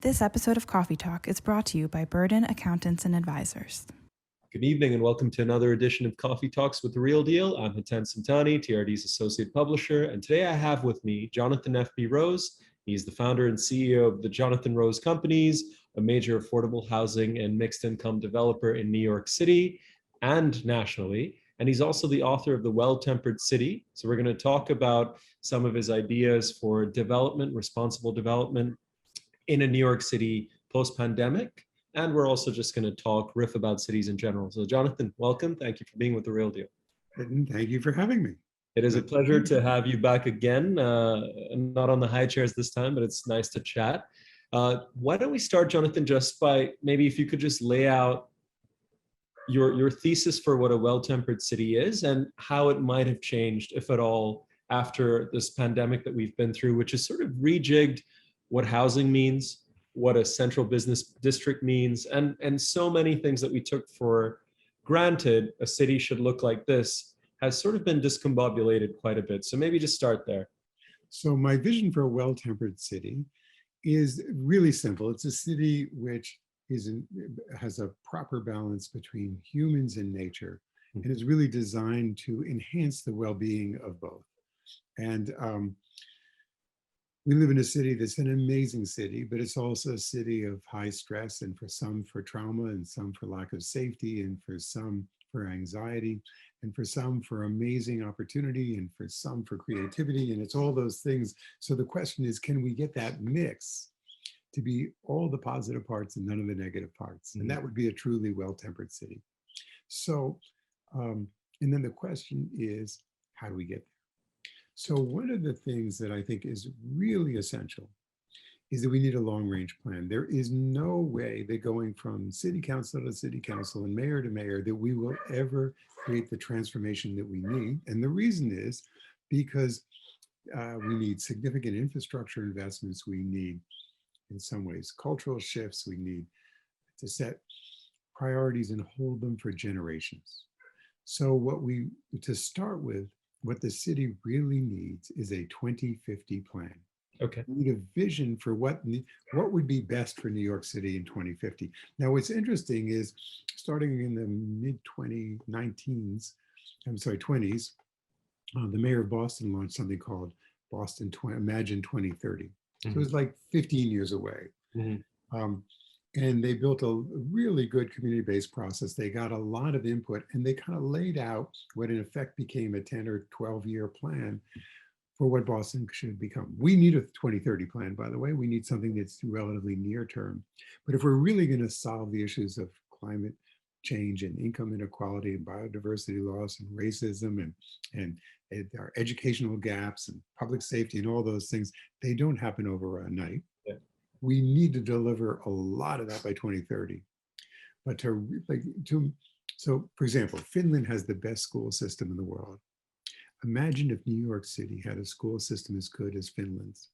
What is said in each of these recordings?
This episode of Coffee Talk is brought to you by Burden Accountants and Advisors. Good evening and welcome to another edition of Coffee Talks with The Real Deal. I'm Hiten Samtani, TRD's associate publisher, and today I have with me Jonathan F.B. Rose. He's the founder and CEO of the Jonathan Rose Companies, a major affordable housing and mixed income developer in New York City and nationally. And he's also the author of The Well-Tempered City. So we're going to talk about some of his ideas for development, responsible development in a New York City post-pandemic. And we're also just going to riff about cities in general. So Jonathan, welcome. Thank you for being with The Real Deal. And thank you for having me. It is a pleasure to have you back again. Not on the high chairs this time, but it's nice to chat. Why don't we start, Jonathan, just by maybe if you could just lay out your thesis for what a well-tempered city is and how it might have changed, if at all, after this pandemic that we've been through, which has sort of rejigged what housing means, what a central business district means, and so many things that we took for granted a city should look like this has sort of been discombobulated quite a bit. So maybe just start there. So my vision for a well-tempered city is really simple. It's a city which has a proper balance between humans and nature, and is really designed to enhance the well-being of both. And we live in a city that's an amazing city, but it's also a city of high stress, and for some for trauma, and some for lack of safety, and for some for anxiety, and for some for amazing opportunity, and for some for creativity, and it's all those things. So the question is, can we get that mix to be all the positive parts and none of the negative parts? And that would be a truly well-tempered city. So, and then the question is, how do we get there? So one of the things that I think is really essential is that we need a long-range plan. There is no way that going from city council to city council and mayor to mayor that we will ever create the transformation that we need. And the reason is because we need significant infrastructure investments. We need, in some ways, cultural shifts. We need to set priorities and hold them for generations. So to start with, what the city really needs is a 2050 plan. Okay. We need a vision for what would be best for New York City in 2050. Now, what's interesting is starting in the mid-2019s, 20s, the mayor of Boston launched something called Boston Imagine 2030. So it was like 15 years away. And they built a really good community-based process. They got a lot of input, and they kind of laid out what in effect became a 10 or 12-year plan for what Boston should become. We need a 2030 plan, by the way. We need something that's relatively near term. But if we're really going to solve the issues of climate change and income inequality and biodiversity loss and racism and our educational gaps and public safety and all those things, they don't happen overnight. We need to deliver a lot of that by 2030. But so for example, Finland has the best school system in the world. Imagine if New York City had a school system as good as Finland's.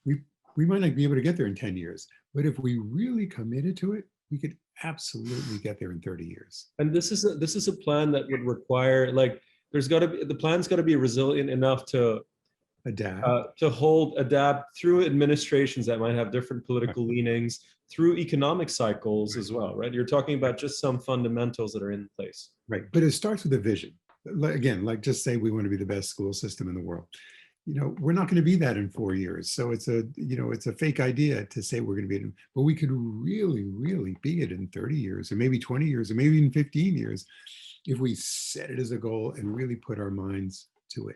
We might not be able to get there in 10 years, but if we really committed to it, we could absolutely get there in 30 years. And this is a plan that would require, like, the plan's got to be resilient enough to adapt, adapt through administrations that might have different political leanings, through economic cycles as well, right? You're talking about just some fundamentals that are in place. Right, but it starts with a vision. Again, like just say we want to be the best school system in the world. We're not going to be that in 4 years. So it's a fake idea to say we're going to be it, but we could really, really be it in 30 years or maybe 20 years or maybe even 15 years if we set it as a goal and really put our minds to it.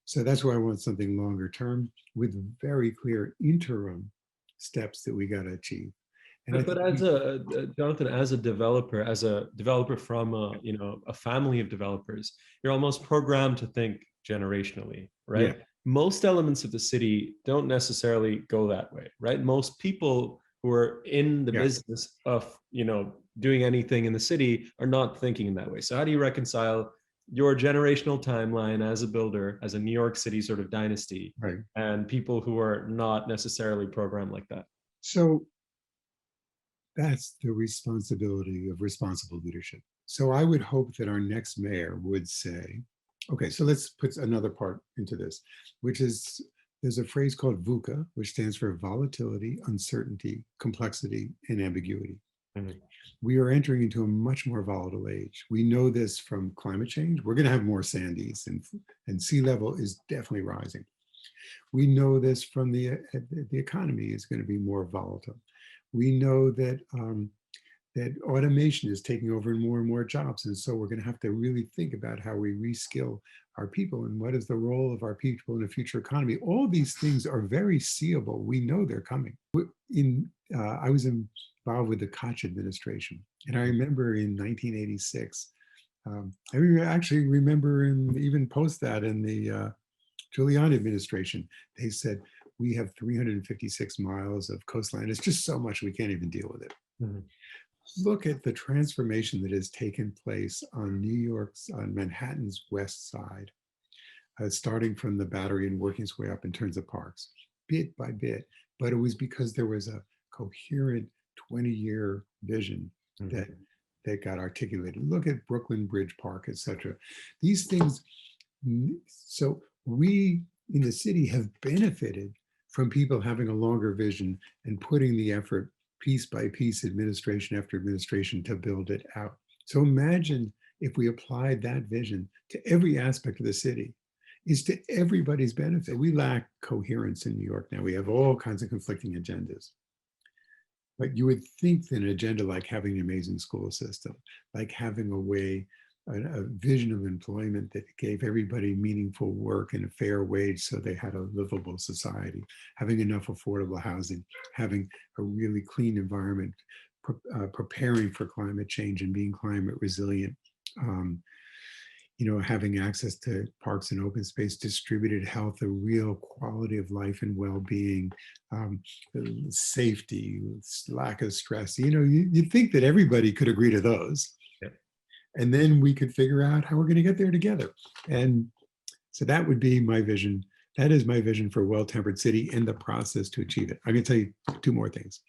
So that's why I want something longer term with very clear interim steps that we got to achieve. And but Jonathan, as a developer from a family of developers, you're almost programmed to think generationally, right? Yeah. Most elements of the city don't necessarily go that way, right? Most people who are in the business of doing anything in the city are not thinking in that way. So how do you reconcile your generational timeline as a builder, as a New York City sort of dynasty, right, and people who are not necessarily programmed like that? So that's the responsibility of responsible leadership. So I would hope that our next mayor would say, okay, so let's put another part into this, which is there's a phrase called VUCA, which stands for volatility, uncertainty, complexity, and ambiguity. Mhm. We are entering into a much more volatile age. We know this from climate change. We're going to have more sandies, and sea level is definitely rising. We know this from the economy is going to be more volatile. We know that that automation is taking over and more jobs. And so we're going to have to really think about how we reskill our people and what is the role of our people in a future economy. All these things are very seeable. We know they're coming. I was involved with the Koch administration. And I remember in 1986, actually remember even post that in the Giuliani administration, they said, we have 356 miles of coastline. It's just so much we can't even deal with it. Mhm. Look at the transformation that has taken place on on Manhattan's west side, starting from the Battery and working its way up in terms of parks, bit by bit. But it was because there was a coherent 20-year vision that got articulated. Look at Brooklyn Bridge Park, et cetera. These things, so we in the city have benefited from people having a longer vision and putting the effort piece by piece, administration after administration, to build it out. So imagine if we applied that vision to every aspect of the city. It's to everybody's benefit. We lack coherence in New York now. We have all kinds of conflicting agendas. But you would think that an agenda like having an amazing school system, like having a way, a vision of employment that gave everybody meaningful work and a fair wage so they had a livable society, having enough affordable housing, having a really clean environment, preparing for climate change and being climate resilient, having access to parks and open space, distributed health, a real quality of life and well-being, safety, lack of stress. You'd think that everybody could agree to those. And then we could figure out how we're going to get there together. And so that would be my vision. That is my vision for a well-tempered city and the process to achieve it. I'm going to tell you two more things.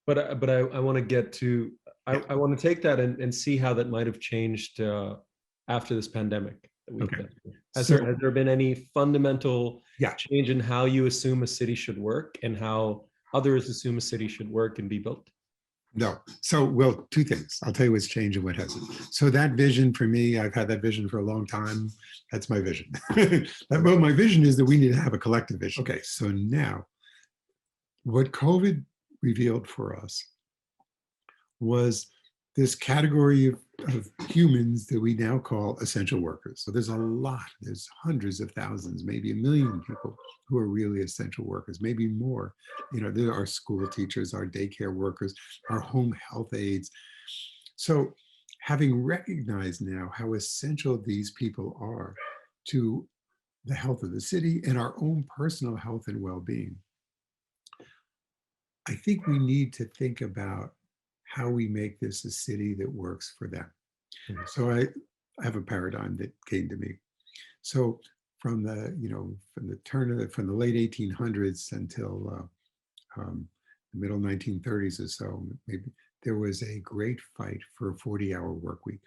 But I want to get to, I want to take that and see how that might have changed after this pandemic that we've been through. Has there been any fundamental change in how you assume a city should work and how others assume a city should work and be built? No. So, well, two things. I'll tell you what's changed and what hasn't. So that vision for me, I've had that vision for a long time. That's my vision. Well, my vision is that we need to have a collective vision. Okay, so now what COVID revealed for us was this category of humans that we now call essential workers. So there's hundreds of thousands, maybe 1 million people who are really essential workers, maybe more. There are school teachers, our daycare workers, our home health aides. So having recognized now how essential these people are to the health of the city and our own personal health and well-being, I think we need to think about how we make this a city that works for them. So I have a paradigm that came to me. So from the late 1800s until the middle 1930s or so, maybe, there was a great fight for a 40-hour work week.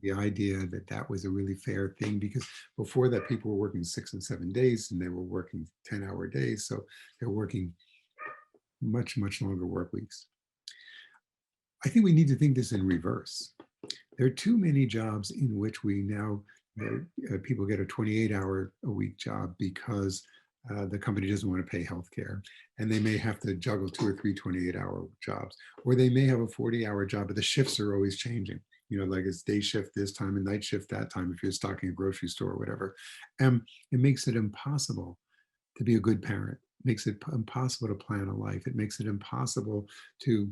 The idea that was a really fair thing, because before that people were working 6 and 7 days and they were working 10-hour days. So they're working much, much longer work weeks. I think we need to think this in reverse. There are too many jobs in which we now, people get a 28-hour-a-week job because the company doesn't want to pay healthcare, and they may have to juggle 2 or 3 28-hour jobs, or they may have a 40-hour job, but the shifts are always changing. Like it's day shift this time and night shift that time if you're stocking a grocery store or whatever. It makes it impossible to be a good parent. It makes it impossible to plan a life. It makes it impossible to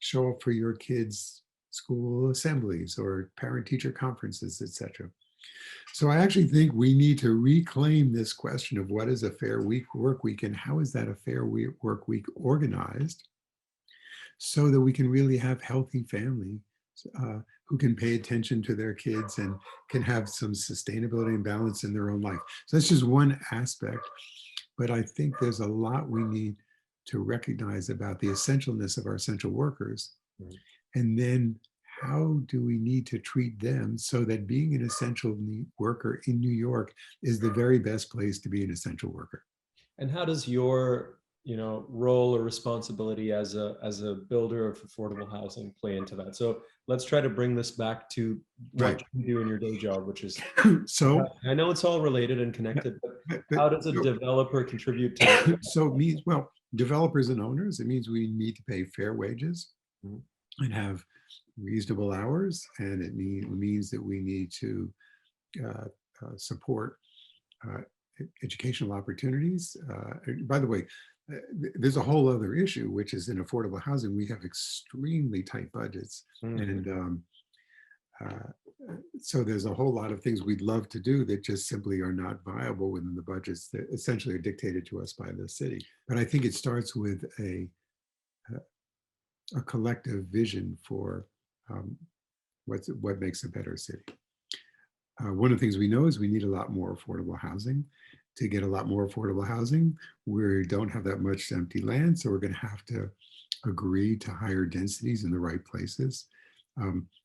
show up for your kids' school assemblies or parent-teacher conferences, etc. So I actually think we need to reclaim this question of what is a fair work week and how is that a fair work week organized so that we can really have healthy families who can pay attention to their kids and can have some sustainability and balance in their own life. So that's just one aspect, but I think there's a lot we need to recognize about the essentialness of our essential workers. And then how do we need to treat them so that being an essential worker in New York is the very best place to be an essential worker? And how does your, role or responsibility as a builder of affordable housing play into that? So let's try to bring this back to Right. what you do in your day job, which is, So, I know it's all related and connected, but but- how does a developer contribute to? so it means, well, developers and owners, it means we need to pay fair wages Mhm. and have reasonable hours. And it means that we need to support uh, educational opportunities. By the way, there's a whole other issue, which is in affordable housing, we have extremely tight budgets. And so there's a whole lot of things we'd love to do that just simply are not viable within the budgets that essentially are dictated to us by the city. But I think it starts with a collective vision for what makes a better city. One of the things we know is we need a lot more affordable housing. To get a lot more affordable housing, we don't have that much empty land, so we're going to have to agree to higher densities in the right places.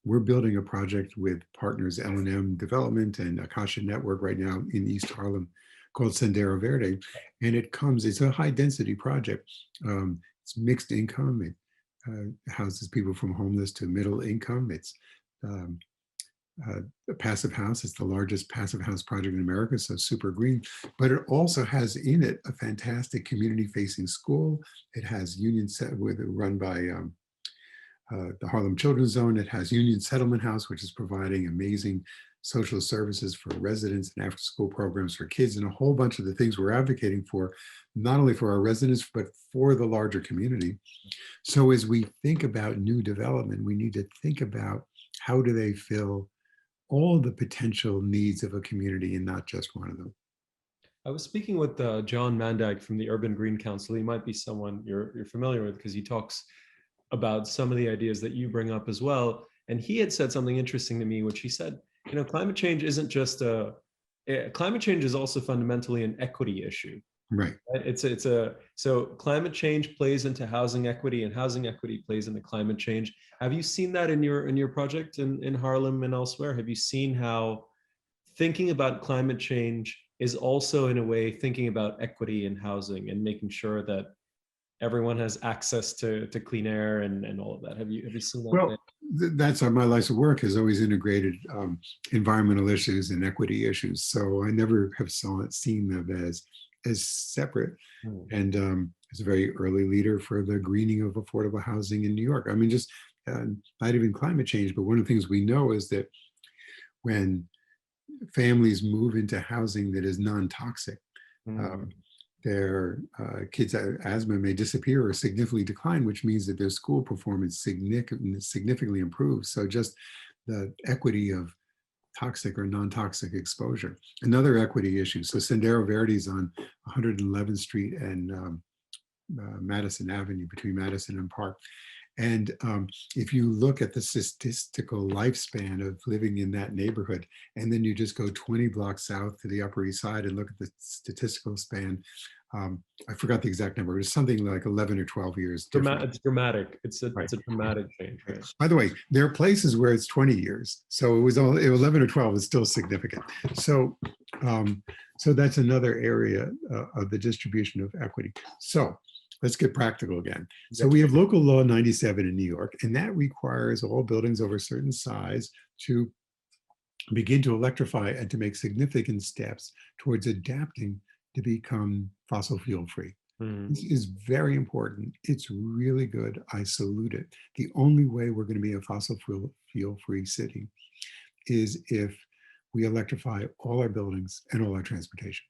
We're building a project with partners L&M Development and Akasha Network right now in East Harlem called Sendero Verde, and it's a high density project. It's mixed income. It houses people from homeless to middle income. It's a passive house. It's the largest passive house project in America, so super green. But it also has in it a fantastic community-facing school. It has run by the Harlem Children's Zone. It has Union Settlement House, which is providing amazing social services for residents and after-school programs for kids, and a whole bunch of the things we're advocating for, not only for our residents, but for the larger community. So as we think about new development, we need to think about how do they fill all the potential needs of a community and not just one of them. I was speaking with John Mandag from the Urban Green Council. He might be someone you're familiar with because he talks about some of the ideas that you bring up as well. And he had said something interesting to me, which he said, climate change isn't just climate change is also fundamentally an equity issue. Right. So climate change plays into housing equity, and housing equity plays into climate change. Have you seen that in your project in Harlem and elsewhere? Have you seen how thinking about climate change is also in a way thinking about equity in housing and making sure that everyone has access to clean air and all of that? Have you seen that? Well, that's my life's work has always integrated environmental issues and equity issues. So I never have seen them as separate. And as a very early leader for the greening of affordable housing in New York. I mean, just not even climate change, but one of the things we know is that when families move into housing that is non-toxic, their kids' asthma may disappear or significantly decline, which means that their school performance significantly improves. So just the equity of toxic or non-toxic exposure. Another equity issue. So Sendero Verde is on 111th Street and Madison Avenue, between Madison and Park. And if you look at the statistical lifespan of living in that neighborhood, and then you just go 20 blocks south to the Upper East Side and look at the statistical span, I forgot the exact number. It's something like 11 or 12 years. It's dramatic. It's a Right. dramatic change. Right? By the way, there are places where it's 20 years. So it was only 11 or 12 is still significant. So, so that's another area of the distribution of equity. So let's get practical again. So we have local law 97 in New York, and that requires all buildings over a certain size to begin to electrify and to make significant steps towards adapting to become fossil fuel free. This is very important. It's really good. I salute it. The only way we're going to be a fossil fuel free city is if we electrify all our buildings and all our transportation.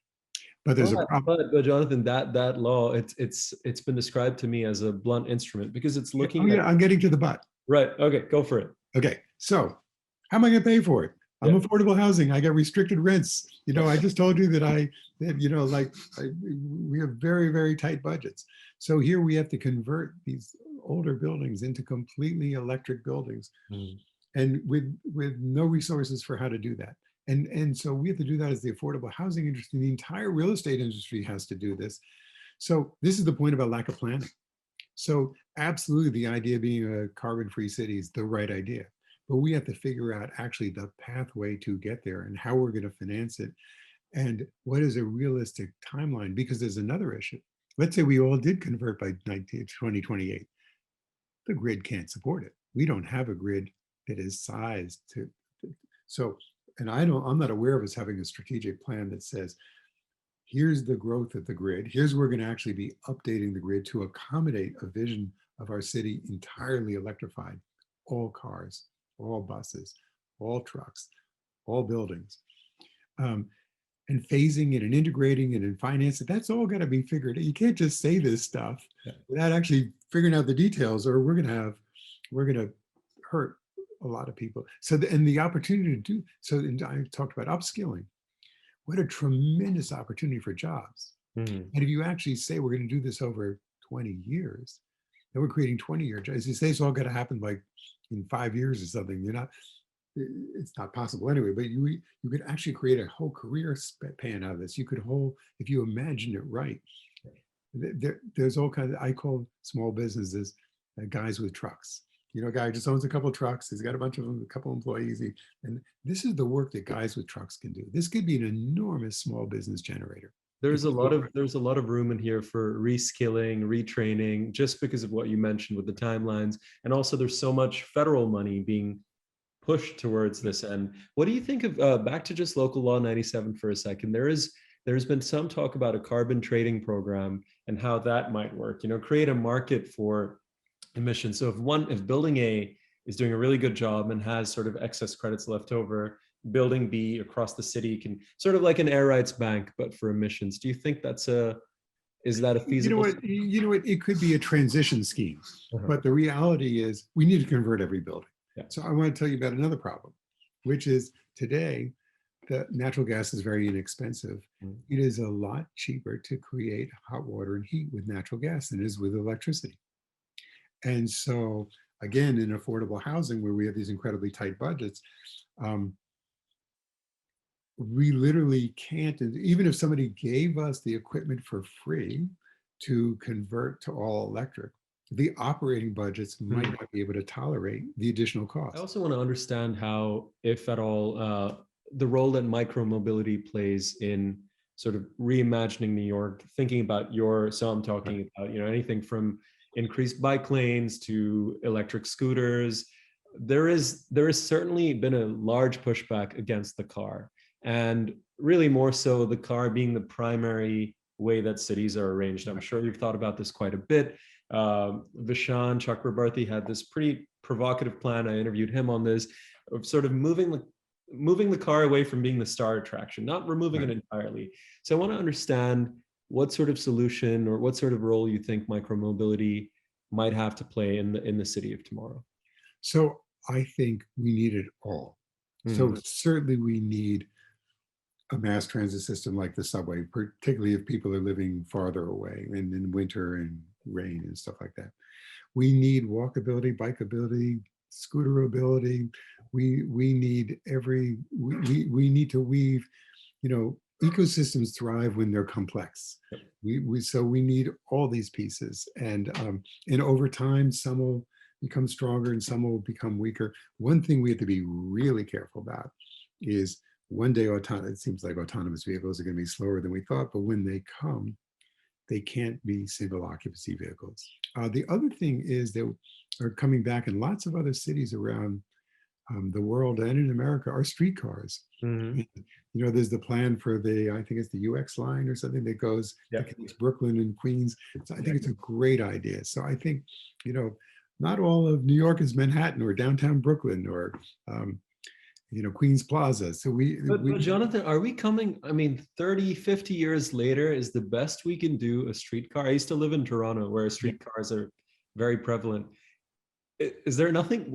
But there's a problem. But Jonathan, that law, it's been described to me as a blunt instrument because it's looking at. I'm getting to the but. Right. Okay, go for it. Okay, so how am I going to pay for it? I'm affordable housing. I get restricted rents. I just told you that we have very, very tight budgets. So here we have to convert these older buildings into completely electric buildings, and with no resources for how to do that. And so we have to do that as the affordable housing industry. The entire real estate industry has to do this. So this is the point about lack of planning. So absolutely the idea of being a carbon-free city is the right idea. But we have to figure out actually the pathway to get there and how we're going to finance it. And what is a realistic timeline? Because there's another issue. Let's say we all did convert by 2028. The grid can't support it. We don't have a grid that is sized to, so, and I'm not aware of us having a strategic plan that says, here's the growth of the grid. Here's where we're going to actually be updating the grid to accommodate a vision of our city entirely electrified, all cars, all buses, all trucks, all buildings. And phasing it and integrating it and financing, that's all got to be figured out. You can't just say this stuff without actually figuring out the details, or we're going to hurt a lot of people. So, and the opportunity to do, so I talked about upskilling. What a tremendous opportunity for jobs. And if you actually say we're going to do this over 20 years, then we're creating 20-year jobs. You say it's all got to happen like in 5 years or something. It's not possible anyway, but you could actually create a whole career span out of this. You could if you imagine it right. There's all kinds of, I call small businesses guys with trucks. A guy just owns a couple of trucks. He's got a bunch of them, a couple of employees. And this is the work that guys with trucks can do. This could be an enormous small business generator. There's a lot of room in here for reskilling, retraining, just because of what you mentioned with the timelines. And also there's so much federal money being pushed towards this end. What do you think of, back to just local law 97 for a second, there's been some talk about a carbon trading program and how that might work, create a market for emissions. So if building A is doing a really good job and has sort of excess credits left over, building B across the city can sort of like an air rights bank, but for emissions. Do you think is that a feasible? It could be a transition scheme, but the reality is we need to convert every building. Yeah. So I want to tell you about another problem, which is today, the natural gas is very inexpensive. It is a lot cheaper to create hot water and heat with natural gas than it is with electricity. And so again, in affordable housing where we have these incredibly tight budgets, we literally can't, even if somebody gave us the equipment for free to convert to all electric, the operating budgets might not be able to tolerate the additional cost. I also want to understand how, if at all, the role that micromobility plays in sort of reimagining New York, thinking about so I'm talking about, anything from increased bike lanes to electric scooters. There is certainly been a large pushback against the car, and really more so the car being the primary way that cities are arranged. I'm sure you've thought about this quite a bit. Vishaan Chakrabarty had this pretty provocative plan. I interviewed him on this, of sort of moving the car away from being the star attraction, not removing it entirely. So I want to understand what sort of solution or what sort of role you think micromobility might have to play in the city of tomorrow. So I think we need it all. So certainly we need a mass transit system like the subway, particularly if people are living farther away and in winter and rain and stuff like that. We need walkability, bikeability, scooterability. We need we need to weave, ecosystems thrive when they're complex. So we need all these pieces, and over time, some will become stronger and some will become weaker. One thing we have to be really careful about is one day it seems like autonomous vehicles are going to be slower than we thought, but when they come, they can't be single occupancy vehicles. The other thing is that are coming back in lots of other cities around the world and in America are streetcars. There's the plan for I think it's the UX line or something that goes to Brooklyn and Queens. So I think it's a great idea. So I think, not all of New York is Manhattan or downtown Brooklyn or, Queens Plaza. So but Jonathan, are we coming, 30, 50 years later, is the best we can do a streetcar? I used to live in Toronto where streetcars are very prevalent. Is there nothing,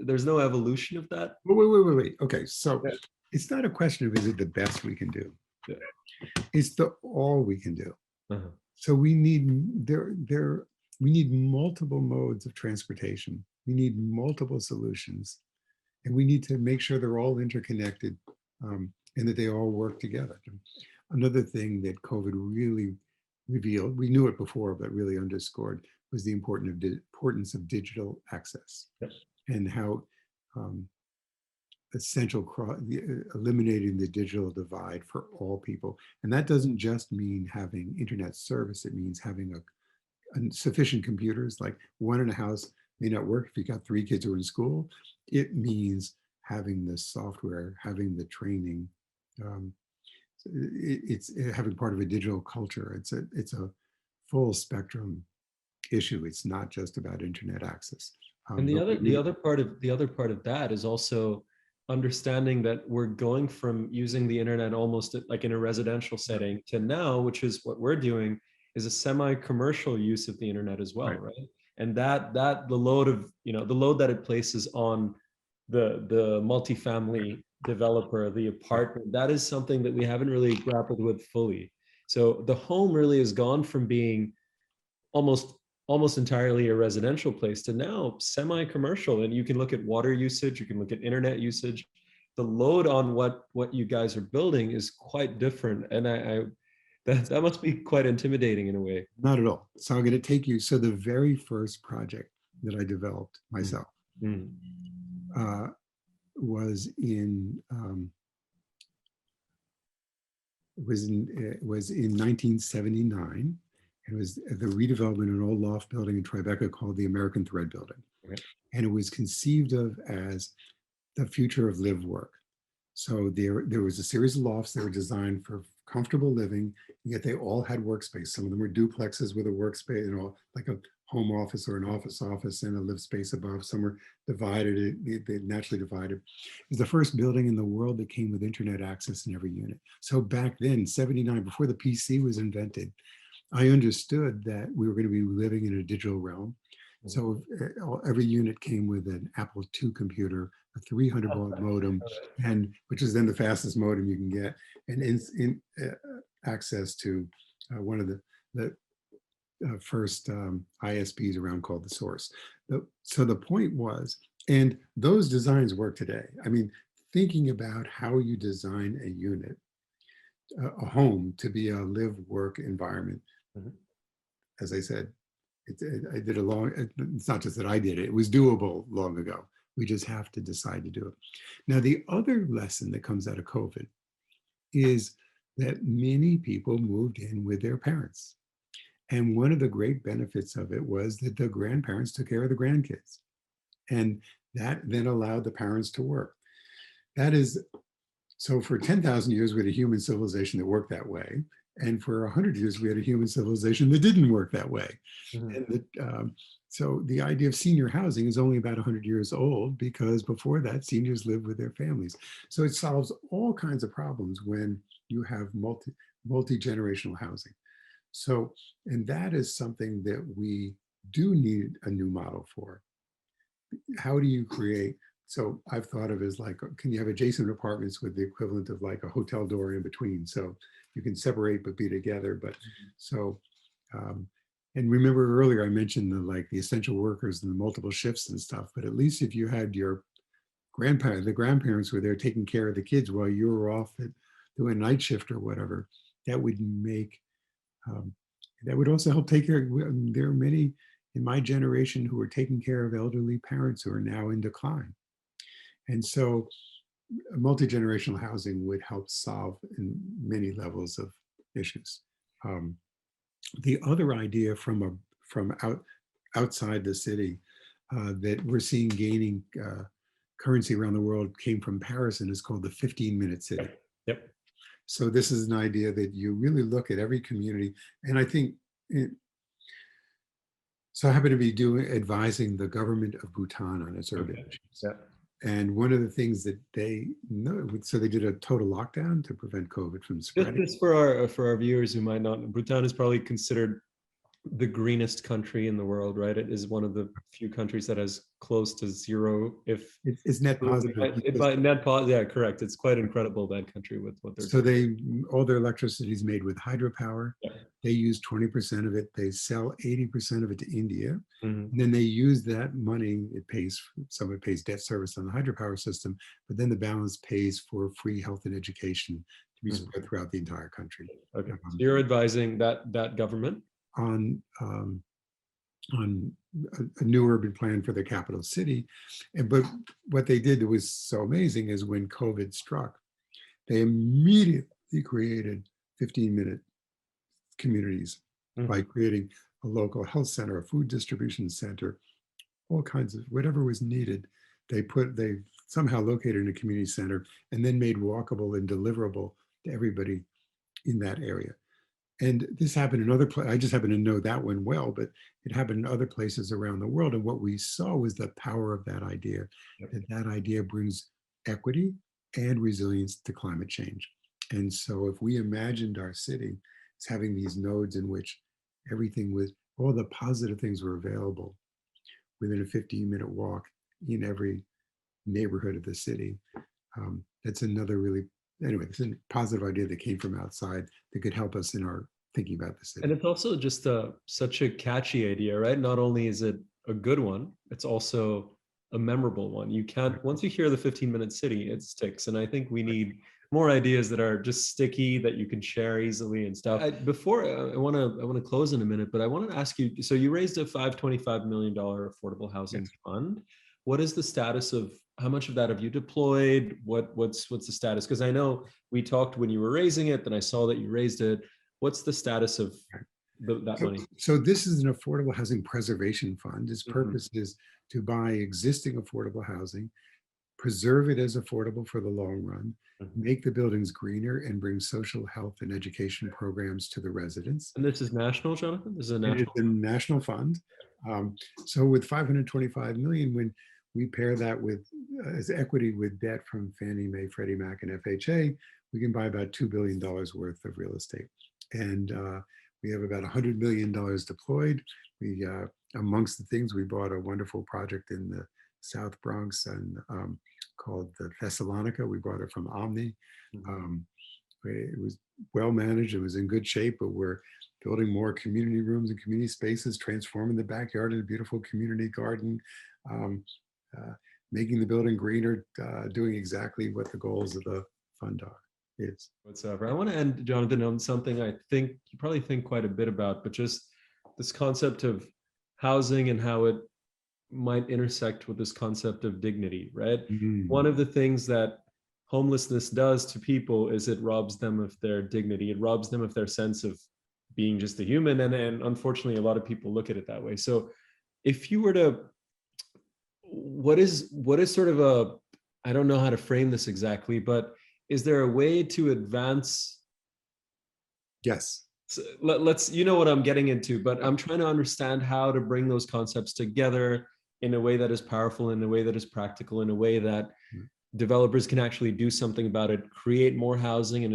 there's no evolution of that? Wait. Okay, so it's not a question of is it the best we can do. It's the all we can do. So we need, we need multiple modes of transportation. We need multiple solutions. And we need to make sure they're all interconnected and that they all work together. Another thing that COVID really revealed, we knew it before, but really underscored, was the importance of digital access and how eliminating the digital divide for all people. And that doesn't just mean having internet service. It means having sufficient computers, like one in a house may not work if you got 3 kids who are in school. It means having the software, having the training. It's having part of a digital culture. It's a full spectrum issue. It's not just about internet access. And the other part of that is also understanding that we're going from using the internet almost like in a residential setting to now, which is what we're doing, is a semi-commercial use of the internet as well, right? And that the load of, the load that it places on the multifamily developer, the apartment, that is something that we haven't really grappled with fully. So the home really has gone from being almost entirely a residential place to now semi-commercial. And you can look at water usage, you can look at internet usage. The load on what you guys are building is quite different. And that must be quite intimidating in a way. Not at all. So I'm going to take you. So the very first project that I developed myself was in 1979. It was the redevelopment of an old loft building in Tribeca called the American Thread Building. Okay. And it was conceived of as the future of live work. So there was a series of lofts that were designed for comfortable living, yet they all had workspace. Some of them were duplexes with a workspace, like a home office or an office and a live space above. Some were divided, they naturally divided. It was the first building in the world that came with internet access in every unit. So back then, 79, before the PC was invented, I understood that we were going to be living in a digital realm. So every unit came with an Apple II computer, a 300 baud modem, and which is then the fastest modem you can get, and in access to one of the first ISPs around called the Source. So the point was, and those designs work today. I mean, thinking about how you design a unit, a home to be a live-work environment. As I said, it's not just that I did it, it was doable long ago. We just have to decide to do it. Now, the other lesson that comes out of COVID is that many people moved in with their parents. And one of the great benefits of it was that the grandparents took care of the grandkids. And that then allowed the parents to work. So for 10,000 years, we had a human civilization that worked that way. And for 100 years, we had a human civilization that didn't work that way. And so the idea of senior housing is only about 100 years old, because before that, seniors lived with their families. So it solves all kinds of problems when you have multi-generational housing. So, and that is something that we do need a new model for. How do you create? So I've thought of it as like, can you have adjacent apartments with the equivalent of like a hotel door in between? So you can separate but be together. But so, and remember earlier I mentioned the essential workers and the multiple shifts and stuff, but at least if you had your the grandparents were there taking care of the kids while you were off doing a night shift or whatever, that would make, that would also help take care. There are many in my generation who are taking care of elderly parents who are now in decline. And so multi-generational housing would help solve in many levels of issues. The other idea from outside the city that we're seeing gaining currency around the world came from Paris, and is called the 15-minute city. Yep. So this is an idea that you really look at every community, and I think so I happen to be advising the government of Bhutan on its urban issues. Yeah. And one of the things that they know, so they did a total lockdown to prevent COVID from spreading. Just for our viewers who might not, Bhutan is probably considered the greenest country in the world, right? It is one of the few countries that has close to zero, if it's net positive. Net positive, yeah, correct. It's quite incredible, that country, with what they're doing. So all their electricity is made with hydropower. Yeah. They use 20% of it. They sell 80% of it to India. And then they use that money. Some of it pays debt service on the hydropower system, but then the balance pays for free health and education to be spread throughout the entire country. Okay, so you're advising that government on a new urban plan for the capital city. But what they did that was so amazing is when COVID struck, they immediately created 15-minute communities by creating a local health center, a food distribution center, all kinds of whatever was needed. They somehow located in a community center and then made walkable and deliverable to everybody in that area. And this happened in other places. I just happen to know that one well, but it happened in other places around the world. And what we saw was the power of that idea, that idea brings equity and resilience to climate change. And so if we imagined our city as having these nodes in which everything was, all the positive things were available within a 15-minute walk in every neighborhood of the city, that's another really, anyway, it's a positive idea that came from outside that could help us in our thinking about the city. And it's also just such a catchy idea, right? Not only is it a good one, it's also a memorable one. You can't, once you hear the 15-minute city, it sticks. And I think we need more ideas that are just sticky, that you can share easily and stuff. Before I want to close in a minute, but I want to ask you, so you raised a $525 million affordable housing fund. What is the status of, how much of that have you deployed? What's the status? Because I know we talked when you were raising it, then I saw that you raised it. What's the status of that money? So this is an affordable housing preservation fund. Its purpose is to buy existing affordable housing, preserve it as affordable for the long run, make the buildings greener, and bring social health and education programs to the residents. And this is national, Jonathan? This is a national? It's a national fund. So with 525 million, when we pair that with as equity with debt from Fannie Mae, Freddie Mac, and FHA, we can buy about $2 billion worth of real estate. And we have about $100 million deployed. We, amongst the things, we bought a wonderful project in the South Bronx and called the Thessalonica. We bought it from Omni. It was well managed. It was in good shape, but we're building more community rooms and community spaces, transforming the backyard into a beautiful community garden, making the building greener, doing exactly what the goals of the fund are. Whatsoever. I want to end, Jonathan, on something I think you probably think quite a bit about, but just this concept of housing and how it might intersect with this concept of dignity, right? One of the things that homelessness does to people is it robs them of their dignity. It robs them of their sense of being just a human. And unfortunately, a lot of people look at it that way. So if you were to, what is sort of a, I don't know how to frame this exactly, but is there a way to advance? Yes. So let's, you know what I'm getting into, but I'm trying to understand how to bring those concepts together in a way that is powerful, in a way that is practical, in a way that developers can actually do something about it, create more housing, and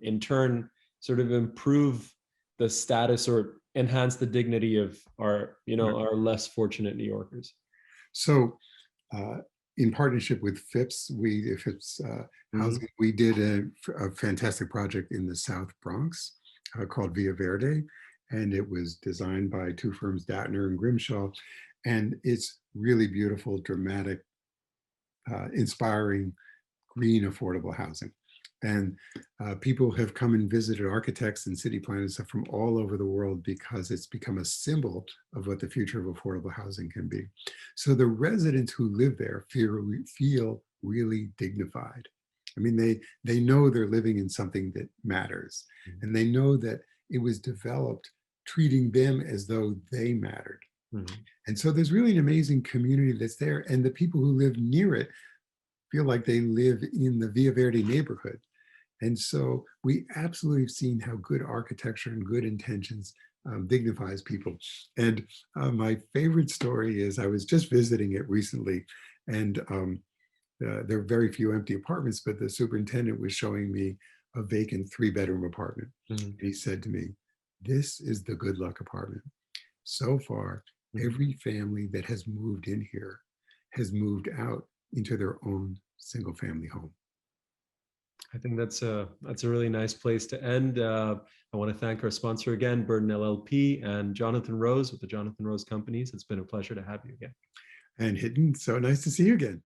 in turn sort of improve the status or enhance the dignity of our, our less fortunate New Yorkers. So in partnership with FIPS, Housing, we did a fantastic project in the South Bronx called Via Verde, and it was designed by two firms, Datner and Grimshaw, and it's really beautiful, dramatic, inspiring, green, affordable housing. And people have come and visited, architects and city planners from all over the world, because it's become a symbol of what the future of affordable housing can be. So the residents who live there feel really dignified. I mean, they know they're living in something that matters, and they know that it was developed treating them as though they mattered. And so there's really an amazing community that's there, and the people who live near it feel like they live in the Via Verde neighborhood. And so we absolutely have seen how good architecture and good intentions dignifies people. And my favorite story is, I was just visiting it recently, and there are very few empty apartments, but the superintendent was showing me a vacant 3-bedroom apartment. And he said to me, "This is the good luck apartment. So far, every family that has moved in here has moved out into their own single family home." I think that's a really nice place to end. I want to thank our sponsor again, Burden LLP, and Jonathan Rose with the Jonathan Rose Companies. It's been a pleasure to have you again. And Hiten, so nice to see you again.